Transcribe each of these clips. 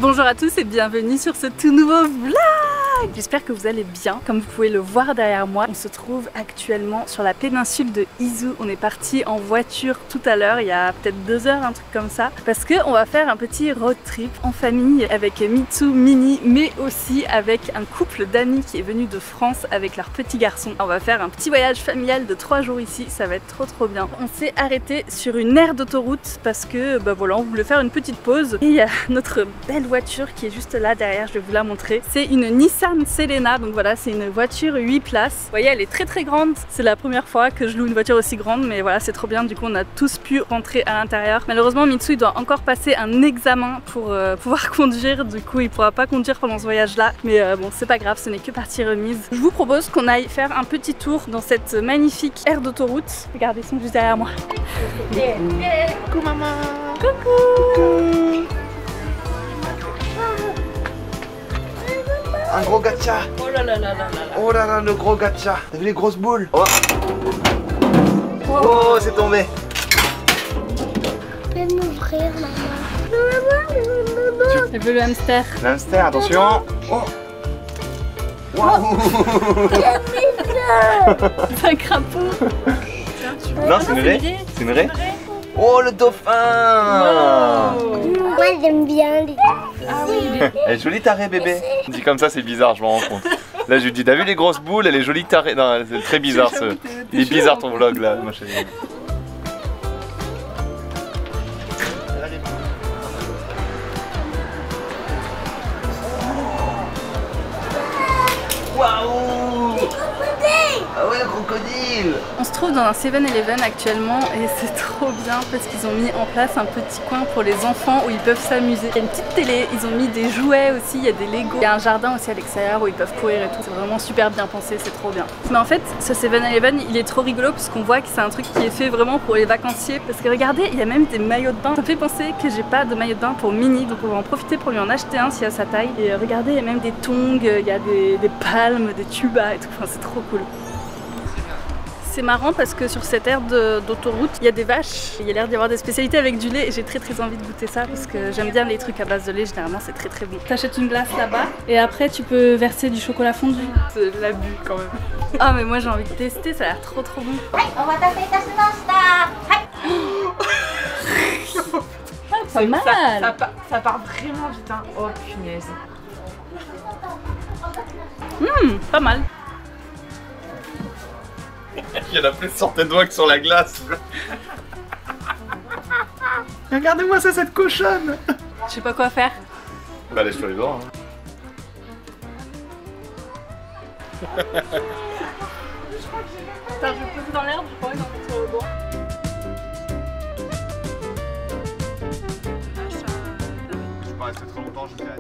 Bonjour à tous et bienvenue sur ce tout nouveau vlog. J'espère que vous allez bien. Comme vous pouvez le voir derrière moi, on se trouve actuellement sur la péninsule de Izu. On est parti en voiture tout à l'heure, il y a peut-être 2 heures, un truc comme ça, parce qu'on va faire un petit road trip en famille avec Mitsu, Mini, mais aussi avec un couple d'amis qui est venu de France avec leur petit garçon. On va faire un petit voyage familial de 3 jours ici, ça va être trop bien. On s'est arrêté sur une aire d'autoroute parce que voilà, on voulait faire une petite pause. Et il y a notre belle voiture qui est juste là derrière, je vais vous la montrer. C'est une Nissan Selena, donc voilà, c'est une voiture 8 places. Vous voyez, elle est très grande. C'est la première fois que je loue une voiture aussi grande, mais voilà, c'est trop bien. Du coup, on a tous pu rentrer à l'intérieur. Malheureusement, Mitsu il doit encore passer un examen pour pouvoir conduire. Du coup, il pourra pas conduire pendant ce voyage-là. Mais bon, c'est pas grave, ce n'est que partie remise. Je vous propose qu'on aille faire un petit tour dans cette magnifique aire d'autoroute. Regardez, ils sont juste derrière moi. Coucou maman. Coucou. Un gros gacha. Oh là là là là là. Oh là là, le gros gacha. T'as vu les grosses boules? Oh, oh, c'est tombé. Je vais m'ouvrir, maman. Elle veut le hamster. L'hamster, attention. Oh. Waouh. C'est un crapaud. Non, c'est une raie. C'est une raie. Oh, le dauphin. Wow. Moi, j'aime bien les... Ah oui. Elle est jolie ta raie, bébé. Dit comme ça, c'est bizarre, je m'en rends compte. Là, je lui dis, t'as vu les grosses boules? Elle est jolie ta raie. Non, c'est très bizarre ce. Il est bizarre ton vlog là, ma chérie. Waouh! Ah ouais, le crocodile! On se trouve dans un 7-Eleven actuellement et c'est trop bien parce qu'ils ont mis en place un petit coin pour les enfants où ils peuvent s'amuser. Il y a une petite télé, ils ont mis des jouets aussi, il y a des Lego. Il y a un jardin aussi à l'extérieur où ils peuvent courir et tout. C'est vraiment super bien pensé, c'est trop bien. Mais en fait, ce 7-Eleven, il est trop rigolo parce qu'on voit que c'est un truc qui est fait vraiment pour les vacanciers. Parce que regardez, il y a même des maillots de bain. Ça me fait penser que j'ai pas de maillot de bain pour Mini, donc on va en profiter pour lui en acheter un s'il a sa taille. Et regardez, il y a même des tongs, il y a des palmes, des tubas et tout. Enfin, c'est trop cool. C'est marrant parce que sur cette aire d'autoroute, il y a des vaches. Il y a l'air d'y avoir des spécialités avec du lait et j'ai très envie de goûter ça parce que j'aime bien les trucs à base de lait. Généralement, c'est très bon. T'achètes une glace là-bas et après tu peux verser du chocolat fondu. C'est de l'abus quand même. Ah mais moi j'ai envie de tester, ça a l'air trop bon. Pas mal. Ça part vraiment vite, hein. Oh punaise. Pas mal. Il y en a plus sur tes doigts que sur la glace. Regardez-moi ça, cette cochonne. Je sais pas quoi faire. Bah laisse-toi les doigts. Attends, je vais poser dans l'herbe, je crois, sur le banc. Je peux pas rester trop longtemps, je dirais.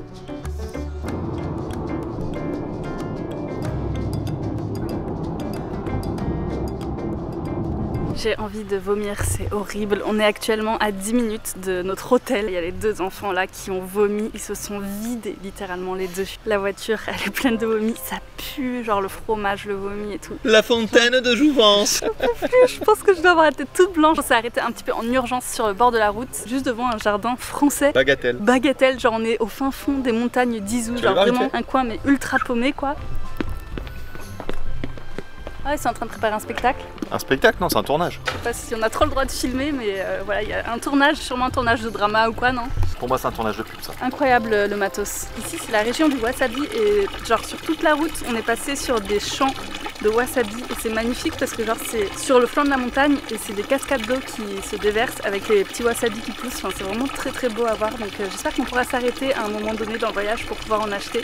J'ai envie de vomir, c'est horrible. On est actuellement à 10 minutes de notre hôtel. Il y a les 2 enfants là qui ont vomi, ils se sont vidés littéralement les 2. La voiture elle est pleine de vomi, ça pue, genre le fromage, le vomi et tout. La fontaine de jouvence. Je pense que je dois avoir la tête toute blanche. On s'est arrêté un petit peu en urgence sur le bord de la route, juste devant un jardin français. Bagatelle. Bagatelle, genre on est au fin fond des montagnes d'Izu, genre vraiment un coin mais ultra paumé quoi. Ah, ils sont en train de préparer un spectacle. Un spectacle? Non, c'est un tournage. Je sais pas si on a trop le droit de filmer, mais voilà, il y a un tournage, sûrement un tournage de drama ou quoi, non? Pour moi, c'est un tournage de pub, ça. Incroyable le matos. Ici, c'est la région du wasabi et genre sur toute la route, on est passé sur des champs de wasabi et c'est magnifique parce que genre c'est sur le flanc de la montagne et c'est des cascades d'eau qui se déversent avec les petits wasabi qui poussent. Enfin, c'est vraiment très beau à voir. Donc j'espère qu'on pourra s'arrêter à un moment donné dans le voyage pour pouvoir en acheter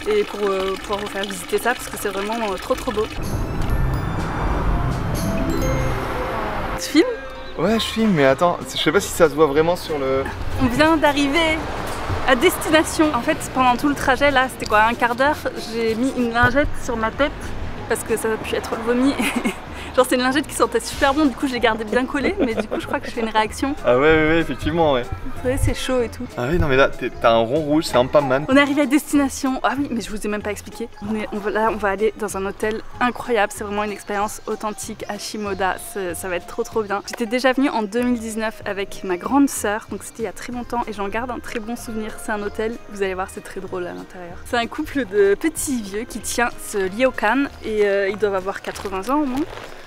et pour pouvoir vous faire visiter ça parce que c'est vraiment trop beau. Tu filmes? Ouais, je filme, mais attends, je sais pas si ça se voit vraiment sur le... On vient d'arriver à destination. En fait, pendant tout le trajet, là, c'était quoi, un quart d'heure, j'ai mis une lingette sur ma tête parce que ça a pu être vomi. Genre c'est une lingette qui sentait super bon, du coup je l'ai gardée bien collée, mais du coup je crois que je fais une réaction. Ah ouais, effectivement, ouais. Vous savez, c'est chaud et tout. Ah oui, non mais là, t'as un rond rouge, c'est un Pac-Man. On est arrivé à destination. Ah oui, mais je vous ai même pas expliqué. Là, on va aller dans un hôtel incroyable. C'est vraiment une expérience authentique à Shimoda. Ça va être trop bien. J'étais déjà venue en 2019 avec ma grande sœur, donc c'était il y a très longtemps et j'en garde un très bon souvenir. C'est un hôtel, vous allez voir, c'est très drôle à l'intérieur. C'est un couple de petits vieux qui tient ce ryokan et ils doivent avoir 80 ans au moins.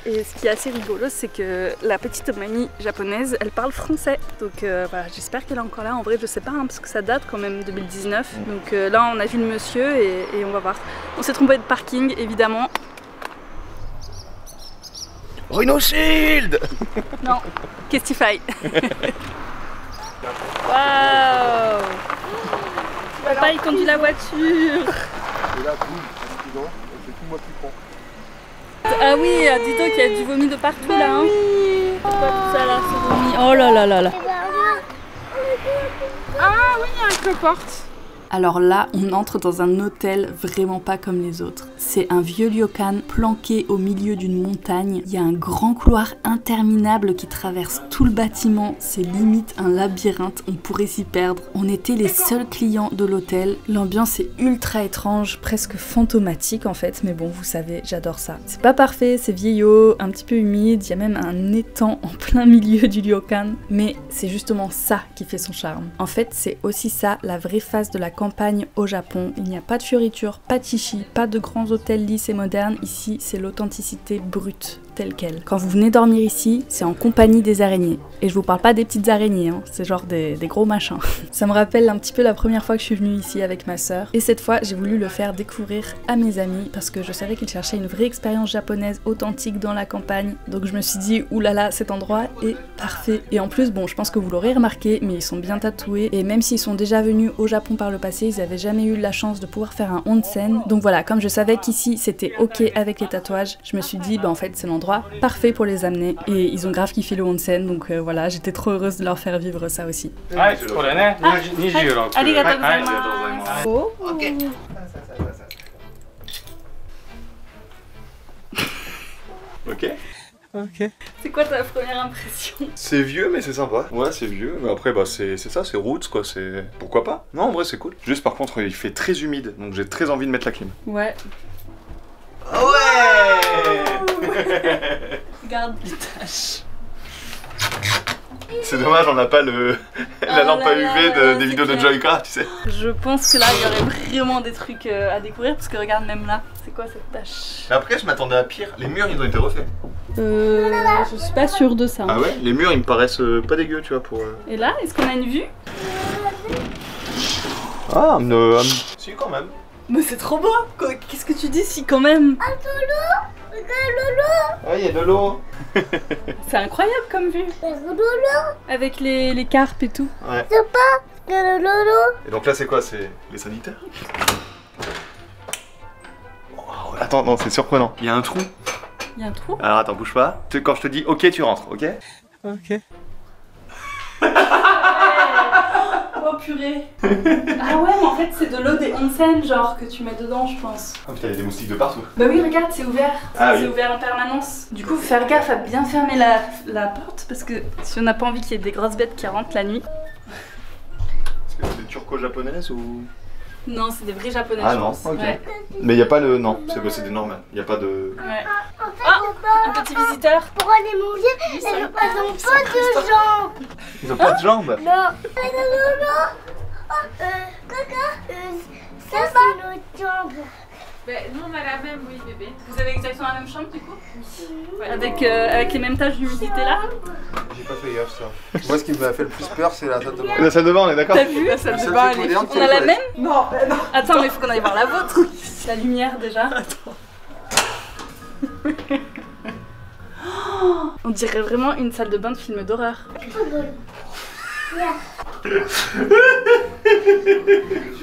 Et ce qui est assez rigolo, c'est que la petite mamie japonaise, elle parle français. Donc voilà, j'espère qu'elle est encore là. En vrai, je sais pas, hein, parce que ça date quand même 2019. Donc là, on a vu le monsieur et on va voir. On s'est trompé de parking, évidemment. Rhino Shield. Non, Kestify. Waouh. Papa, il conduit la voiture. Et là, boum, accident, c'est tout moi qui prends. Ah oui, dis donc qu'il y a du vomi de partout là. Hein. C'est pas tout ça là, ce vomi. Oh là là là là. Ah oui, il y a un cloporte. Alors là, on entre dans un hôtel vraiment pas comme les autres. C'est un vieux ryokan planqué au milieu d'une montagne. Il y a un grand couloir interminable qui traverse tout le bâtiment. C'est limite un labyrinthe, on pourrait s'y perdre. On était les seuls clients de l'hôtel. L'ambiance est ultra étrange, presque fantomatique en fait. Mais bon, vous savez, j'adore ça. C'est pas parfait, c'est vieillot, un petit peu humide. Il y a même un étang en plein milieu du ryokan. Mais c'est justement ça qui fait son charme. En fait, c'est aussi ça, la vraie face de la campagne au Japon. Il n'y a pas de fioritures, pas de chichi, pas de grands hôtels lisses et modernes. Ici, c'est l'authenticité brute, telle quelle. Quand vous venez dormir ici, c'est en compagnie des araignées. Et je vous parle pas des petites araignées, hein. C'est genre des gros machins. Ça me rappelle un petit peu la première fois que je suis venue ici avec ma sœur. Et cette fois, j'ai voulu le faire découvrir à mes amis parce que je savais qu'ils cherchaient une vraie expérience japonaise authentique dans la campagne. Donc je me suis dit, oulala, cet endroit est parfait. Et en plus, bon, je pense que vous l'aurez remarqué, mais ils sont bien tatoués. Et même s'ils sont déjà venus au Japon par le passé, ils avaient jamais eu la chance de pouvoir faire un onsen. Donc voilà, comme je savais qu'ici c'était ok avec les tatouages, je me suis dit, bah en fait c'est l'endroit parfait pour les amener. Et ils ont grave kiffé le onsen, donc voilà, j'étais trop heureuse de leur faire vivre ça aussi. Arigatou gozaimasu. Oh. Ok. Ok. Ok. C'est quoi ta première impression? C'est vieux mais c'est sympa. Ouais, c'est vieux, mais après bah c'est ça, c'est roots quoi, c'est... Pourquoi pas? Non, en vrai c'est cool. Juste par contre, il fait très humide, donc j'ai très envie de mettre la clim. Ouais. Ouais. Regarde les taches. C'est dommage, on n'a pas la lampe à UV des vidéos de Joyka, tu sais. Je pense que là, il y aurait vraiment des trucs à découvrir, parce que regarde même là, c'est quoi cette tache? Après, je m'attendais à pire. Les murs, ils ont été refaits. Je suis pas sûre de ça. Hein. Ah ouais? Les murs, ils me paraissent pas dégueux, tu vois, pour... Et là, est-ce qu'on a une vue? Ah, si, quand même. Mais c'est trop beau! Qu'est-ce que tu dis si quand même? Ah, il y a de l'eau. C'est incroyable comme vue! Avec les carpes et tout. Ouais. Et donc là, c'est quoi? C'est les sanitaires? Oh, attends, non, c'est surprenant. Il y a un trou. Il y a un trou? Alors attends, bouge pas. Quand je te dis ok, tu rentres, ok? Ok. Oh purée! Ah ouais, mais en fait, c'est de l'eau des onsen, genre, que tu mets dedans, je pense. Oh putain, il y a des moustiques de partout. Bah oui, regarde, c'est ouvert. Ah c'est oui. ouvert en permanence. Du coup, faut faire gaffe à bien fermer la porte, parce que si on n'a pas envie qu'il y ait des grosses bêtes qui rentrent la nuit. Est-ce que c'est des turco-japonaises ou... Non, c'est des vrais japonais, Ah je non, pense. ok. Ouais. Mais il n'y a pas le... Non, c'est des normales. Il n'y a pas de... Ouais. Oh, un petit visiteur. Pour aller manger, ils n'ont pas de jambes. Ils ont pas de jambes. Non. Caca, ça c'est notre jambe. Bah, nous on a la même, oui bébé. Vous avez exactement la même chambre du coup? Ouais. Avec les mêmes taches d'humidité là? J'ai pas fait gaffe ça. Moi ce qui m'a fait le plus peur c'est la salle de bain. La salle de bain, on est d'accord? T'as vu? La salle Le de seul bain, truc elle est... moderne, c'est On a les la toilettes. même? Non, non. Attends, mais il faut qu'on aille voir la vôtre. La lumière déjà. Oh, on dirait vraiment une salle de bain de film d'horreur.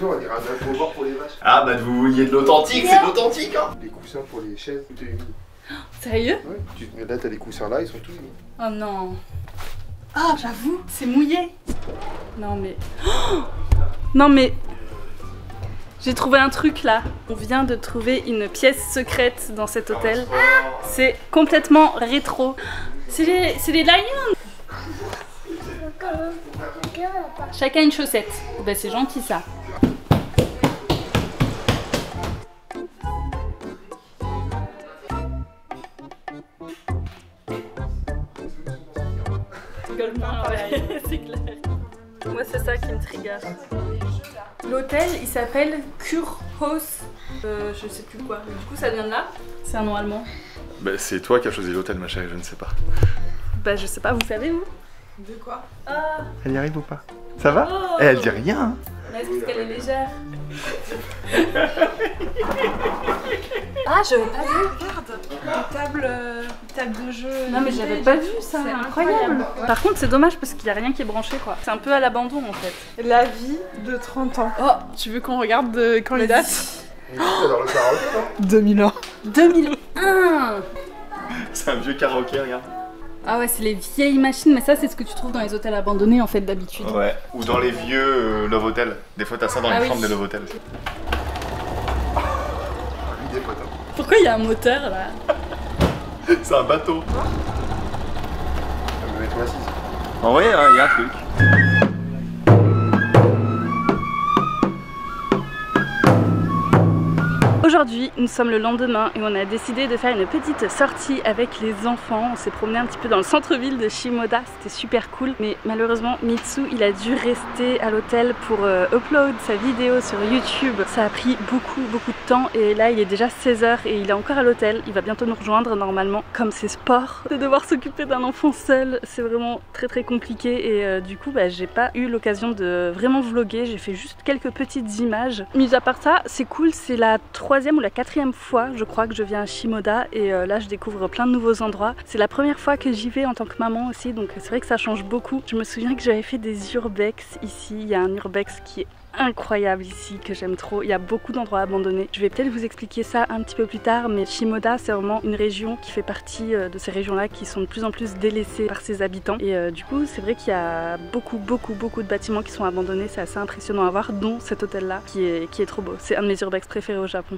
On dirait un acrobat pour les vaches. Ah bah vous vouliez de l'authentique, c'est de l'authentique hein. Les coussins pour les chaises, tout est humide. Sérieux? Ouais. Là t'as les coussins là, ils sont tous humides. Oh non. Ah, j'avoue, c'est mouillé. Non mais... Oh non mais... J'ai trouvé un truc là. On vient de trouver une pièce secrète dans cet hôtel. C'est complètement rétro. C'est les lions. Chacun une chaussette. Bah c'est gentil ça. C'est clair. Moi c'est ça qui me trigger. L'hôtel il s'appelle Kurhaus. Je sais plus quoi. Du coup ça vient de là. C'est un nom allemand. Bah c'est toi qui as choisi l'hôtel ma chérie, je ne sais pas. Bah je sais pas, vous savez vous? De quoi? Ah. Elle y arrive ou pas? Ça va? Oh. Elle dit rien hein. Mais est-ce parce qu'elle est légère? Ah j'avais pas vu. Regarde, table de jeu. Non mais j'avais pas vu ça, C'est incroyable. Par contre c'est dommage parce qu'il y a rien qui est branché quoi. C'est un peu à l'abandon en fait. La vie de 30 ans. Oh, tu veux qu'on regarde quand il date? Dans le karaoké, non 2000 ans. 2001. C'est un vieux karaoké, regarde. Ah ouais, c'est les vieilles machines, mais ça c'est ce que tu trouves dans les hôtels abandonnés en fait d'habitude. Ouais, ou dans les vieux Love Hotel. Des fois t'as ça dans les chambres des Love Hotel. Des potes. Pourquoi il y a un moteur là? C'est un bateau. Mets-toi assise. En vrai, il y a un truc. Aujourd'hui, nous sommes le lendemain et on a décidé de faire une petite sortie avec les enfants. On s'est promené un petit peu dans le centre-ville de Shimoda, c'était super cool. Mais malheureusement, Mitsu, il a dû rester à l'hôtel pour upload sa vidéo sur YouTube. Ça a pris beaucoup de temps et là, il est déjà 16 h et il est encore à l'hôtel. Il va bientôt nous rejoindre normalement. Comme c'est sport, de devoir s'occuper d'un enfant seul, c'est vraiment très compliqué. Et du coup, j'ai pas eu l'occasion de vraiment vlogger. J'ai fait juste quelques petites images. Mis à part ça, c'est cool, c'est la 3e ou la 4e fois je crois que je viens à Shimoda et là je découvre plein de nouveaux endroits. C'est la première fois que j'y vais en tant que maman aussi, donc c'est vrai que ça change beaucoup. Je me souviens que j'avais fait des urbex ici, il y a un urbex qui est incroyable ici, que j'aime trop. Il y a beaucoup d'endroits abandonnés. Je vais peut-être vous expliquer ça un petit peu plus tard, mais Shimoda c'est vraiment une région qui fait partie de ces régions-là qui sont de plus en plus délaissées par ses habitants. Et du coup c'est vrai qu'il y a beaucoup de bâtiments qui sont abandonnés. C'est assez impressionnant à voir, dont cet hôtel-là qui est trop beau. C'est un de mes urbex préférés au Japon.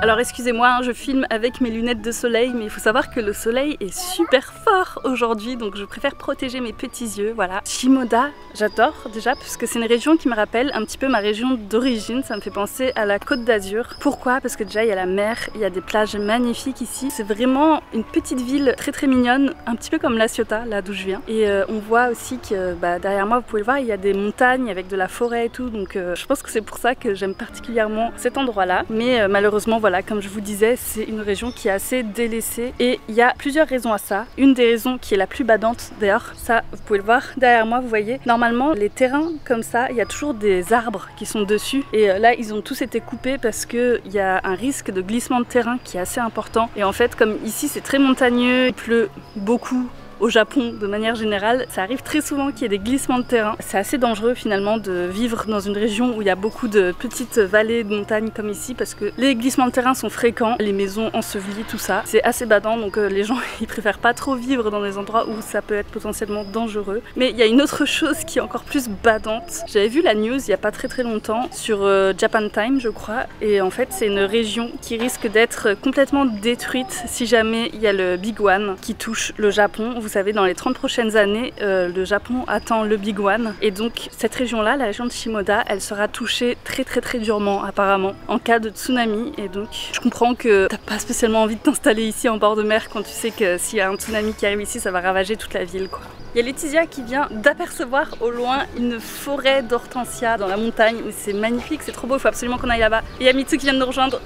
Alors excusez-moi, je filme avec mes lunettes de soleil, mais il faut savoir que le soleil est super fort aujourd'hui, donc je préfère protéger mes petits yeux, voilà. Shimoda, j'adore déjà, parce que c'est une région qui me rappelle un petit peu ma région d'origine, ça me fait penser à la Côte d'Azur. Pourquoi? Parce que déjà il y a la mer, il y a des plages magnifiques ici, c'est vraiment une petite ville très mignonne, un petit peu comme La Ciotat, là d'où je viens. Et on voit aussi que derrière moi, vous pouvez le voir, il y a des montagnes avec de la forêt et tout, donc je pense que c'est pour ça que j'aime particulièrement cet endroit-là. Mais malheureusement, voilà, comme je vous disais, c'est une région qui est assez délaissée et il y a plusieurs raisons à ça. Une des raisons qui est la plus badante, d'ailleurs, ça vous pouvez le voir derrière moi, vous voyez, normalement les terrains comme ça, il y a toujours des arbres qui sont dessus et là ils ont tous été coupés parce qu'il y a un risque de glissement de terrain qui est assez important. Et en fait, comme ici c'est très montagneux, il pleut beaucoup au Japon de manière générale, ça arrive très souvent qu'il y ait des glissements de terrain. C'est assez dangereux finalement de vivre dans une région où il y a beaucoup de petites vallées de montagnes comme ici parce que les glissements de terrain sont fréquents, les maisons ensevelies, tout ça. C'est assez badant, donc les gens ils préfèrent pas trop vivre dans des endroits où ça peut être potentiellement dangereux. Mais il y a une autre chose qui est encore plus badante. J'avais vu la news il y a pas très longtemps sur Japan Time je crois, et en fait c'est une région qui risque d'être complètement détruite si jamais il y a le Big One qui touche le Japon. Vous savez, dans les 30 prochaines années, le Japon attend le Big One. Et donc, cette région-là, la région de Shimoda, elle sera touchée très durement, apparemment, en cas de tsunami. Et donc, je comprends que t'as pas spécialement envie de t'installer ici en bord de mer quand tu sais que s'il y a un tsunami qui arrive ici, ça va ravager toute la ville, quoi. Il y a Laetitia qui vient d'apercevoir au loin une forêt d'hortensia dans la montagne. Mais c'est magnifique, c'est trop beau, il faut absolument qu'on aille là-bas. Et il y a Mitsu qui vient de nous rejoindre.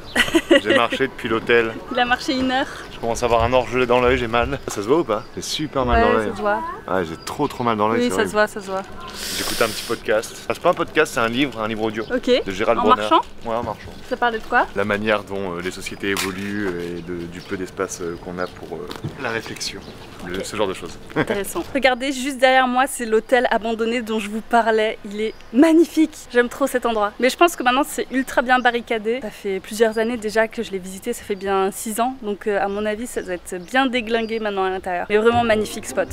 J'ai marché depuis l'hôtel. Il a marché 1 heure. Je commence à avoir un orgelet dans l'œil, j'ai mal. Ça se voit ou pas? J'ai super mal dans l'œil. Ça se voit. Ouais, j'ai trop mal dans l'œil. Oui, ça se voit, ça se voit. J'écoute un petit podcast. Ah, c'est pas un podcast, c'est un livre audio. Ok. De Gérald En Bronner. marchant? Ouais, en marchant. Ça parlait de quoi? La manière dont les sociétés évoluent et du peu d'espace qu'on a pour la réflexion. Ce genre de choses. Intéressant. Regardez regardez, juste derrière moi, c'est l'hôtel abandonné dont je vous parlais. Il est magnifique. J'aime trop cet endroit. Mais je pense que maintenant, c'est ultra bien barricadé. Ça fait plusieurs années déjà que je l'ai visité. Ça fait bien 6 ans. Donc à mon avis, ça doit être bien déglingué maintenant à l'intérieur. Mais vraiment magnifique spot.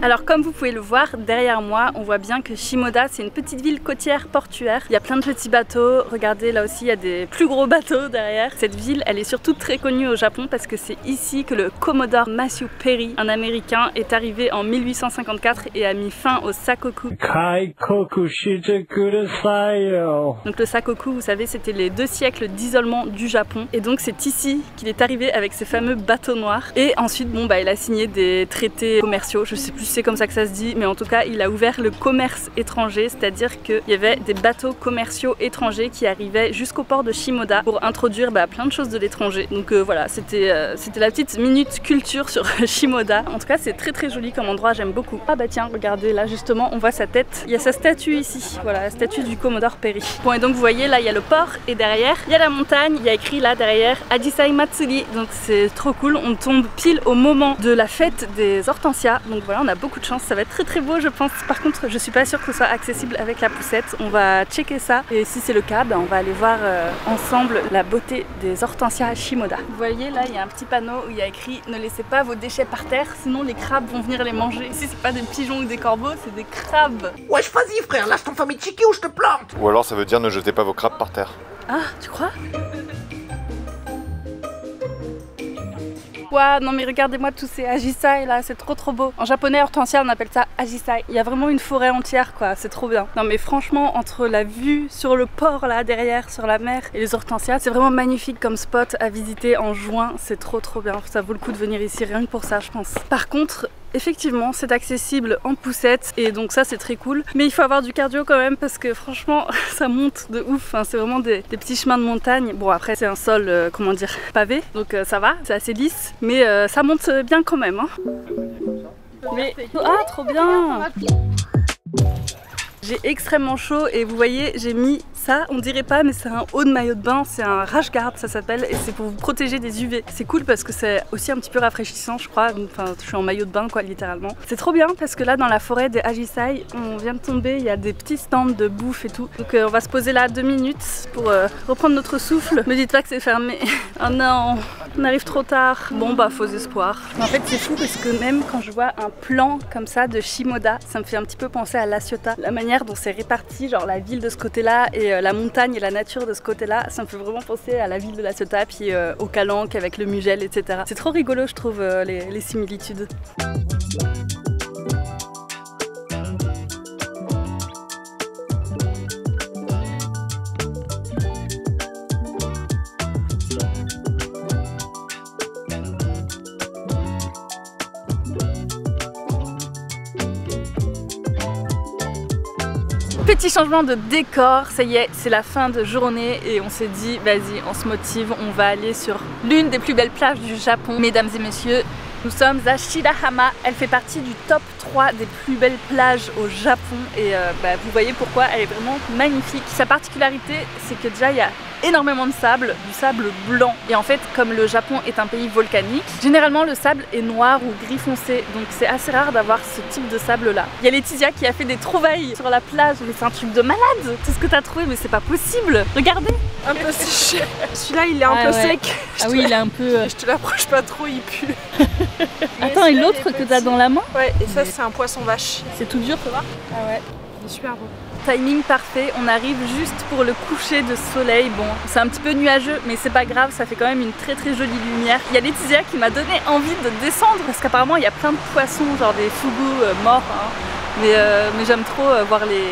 Alors comme vous pouvez le voir derrière moi, on voit bien que Shimoda c'est une petite ville côtière portuaire. Il y a plein de petits bateaux, regardez là aussi il y a des plus gros bateaux derrière. Cette ville elle est surtout très connue au Japon parce que c'est ici que le Commodore Matthew Perry, un américain, est arrivé en 1854 et a mis fin au sakoku. Donc le sakoku, vous savez, c'était les 2 siècles d'isolement du Japon et donc c'est ici qu'il est arrivé avec ces fameux bateaux noirs. Et ensuite bon bah il a signé des traités commerciaux, je sais plus c'est comme ça que ça se dit, mais en tout cas il a ouvert le commerce étranger, c'est-à-dire qu'il y avait des bateaux commerciaux étrangers qui arrivaient jusqu'au port de Shimoda pour introduire plein de choses de l'étranger. Donc voilà, c'était la petite minute culture sur Shimoda. En tout cas c'est très très joli comme endroit, j'aime beaucoup. Ah bah tiens, regardez là justement, on voit sa tête, il y a sa statue ici, voilà la statue du Commodore Perry. Bon et donc vous voyez là il y a le port et derrière il y a la montagne, il y a écrit là derrière Ajisai Matsuri, donc c'est trop cool, on tombe pile au moment de la fête des hortensias, donc voilà on a beaucoup de chance, ça va être très très beau je pense. Par contre je suis pas sûre que ce soit accessible avec la poussette, on va checker ça et si c'est le cas on va aller voir ensemble la beauté des hortensias à Shimoda. Vous voyez là il y a un petit panneau où il y a écrit ne laissez pas vos déchets par terre sinon les crabes vont venir les manger. Ici c'est pas des pigeons ou des corbeaux, c'est des crabes. Wesh vas-y frère, lâche ton famille Chiki ou je te plante. Ou alors ça veut dire ne jetez pas vos crabes par terre. Ah tu crois? Waouh, non mais regardez-moi tous ces ajisai là, c'est trop trop beau. En japonais hortensia on appelle ça ajisai. Il y a vraiment une forêt entière quoi, c'est trop bien. Non mais franchement entre la vue sur le port là derrière, sur la mer et les hortensias, c'est vraiment magnifique comme spot à visiter en juin, c'est trop trop bien. Ça vaut le coup de venir ici rien que pour ça je pense. Par contre, effectivement c'est accessible en poussette et donc ça c'est très cool, mais il faut avoir du cardio quand même parce que franchement ça monte de ouf, hein. C'est vraiment des petits chemins de montagne. Bon après c'est un sol comment dire pavé donc ça va, c'est assez lisse mais ça monte bien quand même hein. Mais ah trop bien. J'ai extrêmement chaud et vous voyez j'ai mis ça, on dirait pas mais c'est un haut de maillot de bain, c'est un rash guard ça s'appelle et c'est pour vous protéger des UV. C'est cool parce que c'est aussi un petit peu rafraîchissant je crois, enfin je suis en maillot de bain quoi littéralement. C'est trop bien parce que là dans la forêt des ajisai on vient de tomber, il y a des petits stands de bouffe et tout. Donc on va se poser là 2 minutes pour reprendre notre souffle. Me dites pas que c'est fermé. Oh non, on arrive trop tard. Bon bah faux espoir. En fait c'est fou parce que même quand je vois un plan comme ça de Shimoda, ça me fait un petit peu penser à La Ciotat. La manière dont c'est réparti, genre la ville de ce côté là et la montagne et la nature de ce côté là, ça me fait vraiment penser à la ville de La Ciotat puis au Calanque avec le Mugel etc. C'est trop rigolo je trouve les similitudes. Petit changement de décor, ça y est, c'est la fin de journée et on s'est dit, vas-y, on se motive, on va aller sur l'une des plus belles plages du Japon. Mesdames et messieurs, nous sommes à Shirahama, elle fait partie du top 3 des plus belles plages au Japon et vous voyez pourquoi elle est vraiment magnifique. Sa particularité, c'est que déjà il y a énormément de sable, du sable blanc. Et en fait, comme le Japon est un pays volcanique, généralement le sable est noir ou gris foncé, donc c'est assez rare d'avoir ce type de sable là. Il y a Laetitia qui a fait des trouvailles sur la plage, mais c'est un truc de malade, tout ce que t'as trouvé, mais c'est pas possible. Regardez. Un peu séché. Celui-là il est un peu sec. Ah oui, il est un peu... Je te l'approche pas trop, il pue. Attends, et l'autre que t'as dans la main? Ouais, et ça c'est un poisson vache. C'est tout dur, tu vois? Ah ouais, il est super beau. Timing parfait, on arrive juste pour le coucher de soleil. Bon, c'est un petit peu nuageux, mais c'est pas grave, ça fait quand même une très très jolie lumière. Il y a Laetitia qui m'a donné envie de descendre parce qu'apparemment il y a plein de poissons, genre des fugus morts. Hein. Mais j'aime trop voir les...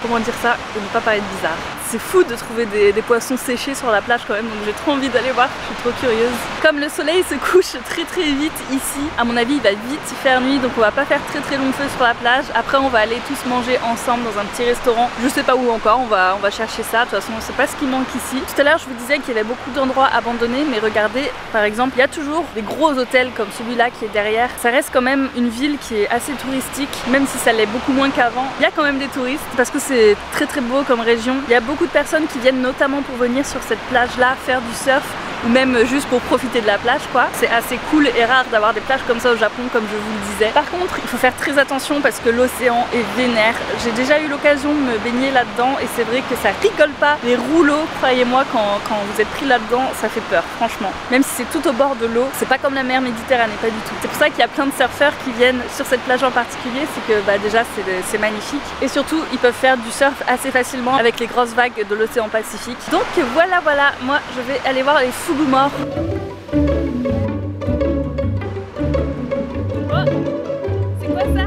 Comment dire ça et ne pas paraître bizarre. C'est fou de trouver des poissons séchés sur la plage quand même, donc j'ai trop envie d'aller voir, je suis trop curieuse. Comme le soleil se couche très très vite ici, à mon avis il va vite faire nuit, donc on va pas faire très très long feu sur la plage. Après on va aller tous manger ensemble dans un petit restaurant, je sais pas où encore, on va chercher ça, de toute façon c'est pas ce qui manque ici. Tout à l'heure je vous disais qu'il y avait beaucoup d'endroits abandonnés, mais regardez, par exemple il y a toujours des gros hôtels comme celui-là qui est derrière. Ça reste quand même une ville qui est assez touristique, même si ça l'est beaucoup moins qu'avant. Il y a quand même des touristes, parce que c'est très très beau comme région. Il y a beaucoup de personnes qui viennent notamment pour venir sur cette plage là faire du surf ou même juste pour profiter de la plage quoi. C'est assez cool et rare d'avoir des plages comme ça au Japon comme je vous le disais. Par contre il faut faire très attention parce que l'océan est vénère. J'ai déjà eu l'occasion de me baigner là-dedans et c'est vrai que ça rigole pas. Les rouleaux, croyez-moi, quand vous êtes pris là-dedans, ça fait peur franchement. Même si c'est tout au bord de l'eau, c'est pas comme la mer Méditerranée, pas du tout. C'est pour ça qu'il y a plein de surfeurs qui viennent sur cette plage en particulier, c'est que bah, déjà c'est magnifique et surtout ils peuvent faire du surf assez facilement avec les grosses vagues de l'océan Pacifique. Donc voilà, moi je vais aller voir les fugu morts. Oh, c'est quoi ça?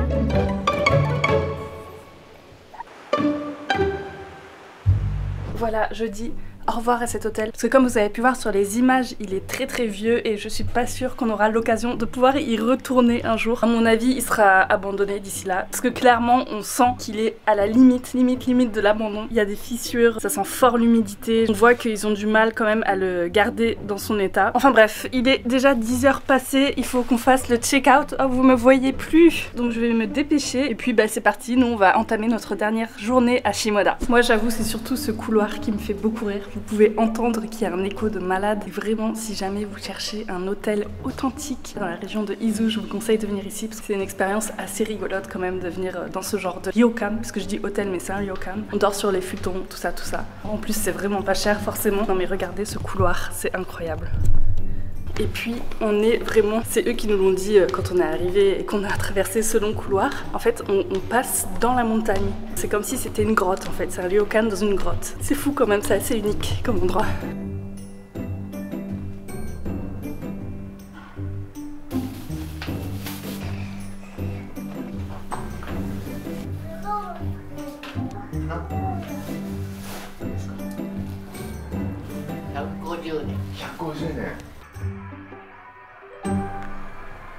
Voilà, je dis au revoir à cet hôtel parce que comme vous avez pu voir sur les images, il est très vieux et je suis pas sûre qu'on aura l'occasion de pouvoir y retourner un jour. À mon avis, il sera abandonné d'ici là parce que clairement, on sent qu'il est à la limite de l'abandon. Il y a des fissures, ça sent fort l'humidité. On voit qu'ils ont du mal quand même à le garder dans son état. Enfin bref, il est déjà 10 h passées, il faut qu'on fasse le check-out. Oh, vous me voyez plus, donc je vais me dépêcher et puis bah c'est parti. Nous on va entamer notre dernière journée à Shimoda. Moi j'avoue, c'est surtout ce couloir qui me fait beaucoup rire. Vous pouvez entendre qu'il y a un écho de malade. Et vraiment, si jamais vous cherchez un hôtel authentique dans la région de Izu, je vous conseille de venir ici parce que c'est une expérience assez rigolote quand même de venir dans ce genre de ryokan, parce que je dis hôtel mais c'est un ryokan. On dort sur les futons, tout ça. En plus c'est vraiment pas cher forcément. Non mais regardez ce couloir, c'est incroyable. Et puis on est vraiment, c'est eux qui nous l'ont dit quand on est arrivé et qu'on a traversé ce long couloir. En fait on passe dans la montagne. C'est comme si c'était une grotte en fait, c'est un ryokan dans une grotte. C'est fou quand même, c'est assez unique comme endroit.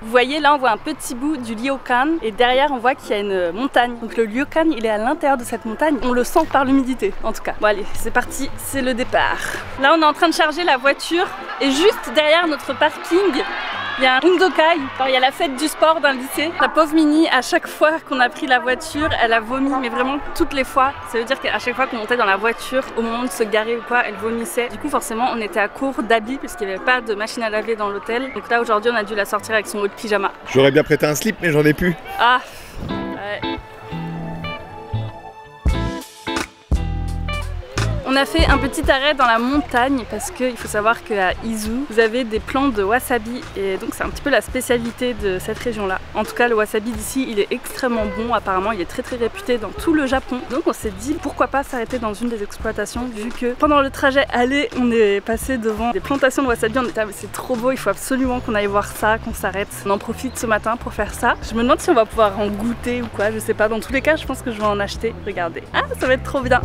Vous voyez là on voit un petit bout du ryokan et derrière on voit qu'il y a une montagne. Donc le ryokan il est à l'intérieur de cette montagne, on le sent par l'humidité en tout cas. Bon allez c'est parti, c'est le départ. Là on est en train de charger la voiture et juste derrière notre parking il y a un undokai, alors il y a la fête du sport d'un lycée. La pauvre Mini, à chaque fois qu'on a pris la voiture, elle a vomi, mais vraiment toutes les fois. Ça veut dire qu'à chaque fois qu'on montait dans la voiture, au moment de se garer ou quoi, elle vomissait. Du coup forcément on était à court d'habits parce qu'il n'y avait pas de machine à laver dans l'hôtel. Donc là aujourd'hui on a dû la sortir avec son haut de pyjama. J'aurais bien prêté un slip mais j'en ai plus. Ah ouais. On a fait un petit arrêt dans la montagne parce qu'il faut savoir qu'à Izu, vous avez des plants de wasabi et donc c'est un petit peu la spécialité de cette région-là. En tout cas, le wasabi d'ici, il est extrêmement bon. Apparemment, il est très réputé dans tout le Japon. Donc on s'est dit pourquoi pas s'arrêter dans une des exploitations vu que pendant le trajet aller, on est passé devant des plantations de wasabi. On était ah mais c'est trop beau, il faut absolument qu'on aille voir ça, qu'on s'arrête. On en profite ce matin pour faire ça. Je me demande si on va pouvoir en goûter ou quoi, je sais pas. Dans tous les cas, je pense que je vais en acheter. Regardez. Ah, ça va être trop bien.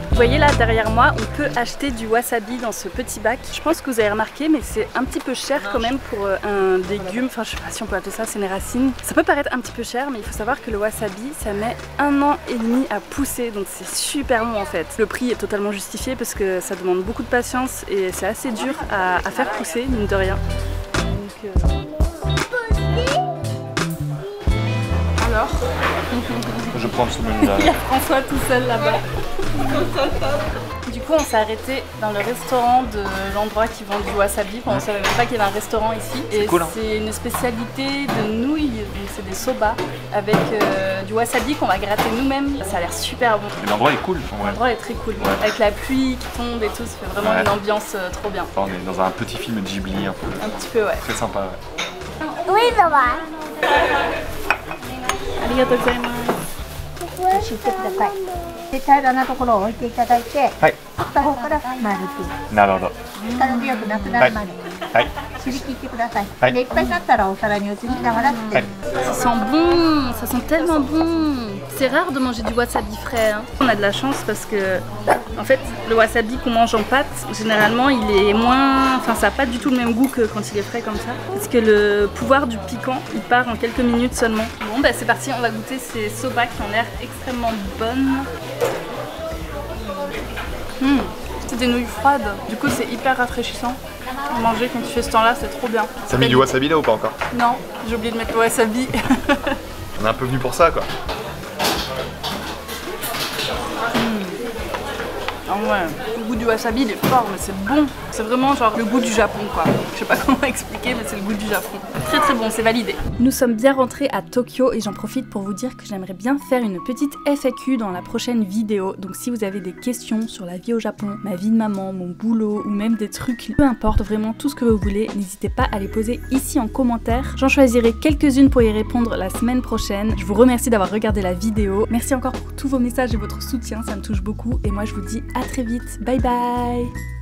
Vous voyez là derrière moi, on peut acheter du wasabi dans ce petit bac. Je pense que vous avez remarqué, mais c'est un petit peu cher quand même pour un légume. Enfin, je sais pas si on peut appeler ça, c'est une racine. Ça peut paraître un petit peu cher, mais il faut savoir que le wasabi, ça met 1 an et demi à pousser. Donc c'est super long en fait. Le prix est totalement justifié parce que ça demande beaucoup de patience et c'est assez dur à faire pousser, mine de rien. Donc, Alors Je prends ce menu-là. il y a François tout seul là-bas. Du coup on s'est arrêté dans le restaurant de l'endroit qui vend du wasabi. On ne savait même pas qu'il y avait un restaurant ici. Et cool, hein. C'est une spécialité de nouilles, c'est des soba avec du wasabi qu'on va gratter nous-mêmes. Ça a l'air super bon. L'endroit est cool. L'endroit est très cool. Ouais. Avec la pluie qui tombe et tout, ça fait vraiment une ambiance trop bien. Enfin, on est dans un petit film Ghibli un peu. Un petit peu ouais. Très sympa ouais. Oui, ça va. ありがとうございます。知ってください。で、平らなところを置いていただいて、はい。下方から丸く、なるほど。力強くなくなるまで、はい。すり切ってください。はい。で、いっぱいになったらお皿に移しながらって。Ça sent bon, ça sent tellement bon. C'est rare de manger du wasabi frais. Hein. On a de la chance parce que, en fait, le wasabi qu'on mange en pâte, généralement, il est moins, enfin, ça n'a pas du tout le même goût que quand il est frais comme ça. Parce que le pouvoir du piquant, il part en quelques minutes seulement. Bon, bah c'est parti, on va goûter ces soba qui ont l'air extrêmement bonnes. c'est des nouilles froides. Du coup, c'est hyper rafraîchissant. Manger quand tu fais ce temps-là, c'est trop bien. T'as mis du wasabi là ou pas encore? Non, j'ai oublié de mettre le wasabi. On est un peu venu pour ça quoi. Ah ouais, le goût du wasabi il est fort mais c'est bon. C'est vraiment genre le goût du Japon quoi. Je sais pas comment expliquer mais c'est le goût du Japon. Très très bon, c'est validé. Nous sommes bien rentrés à Tokyo et j'en profite pour vous dire que j'aimerais bien faire une petite FAQ dans la prochaine vidéo. Donc si vous avez des questions sur la vie au Japon, ma vie de maman, mon boulot ou même des trucs, peu importe, vraiment tout ce que vous voulez, n'hésitez pas à les poser ici en commentaire. J'en choisirai quelques-unes pour y répondre la semaine prochaine. Je vous remercie d'avoir regardé la vidéo. Merci encore pour tous vos messages et votre soutien, ça me touche beaucoup et moi je vous dis à très vite. Bye bye.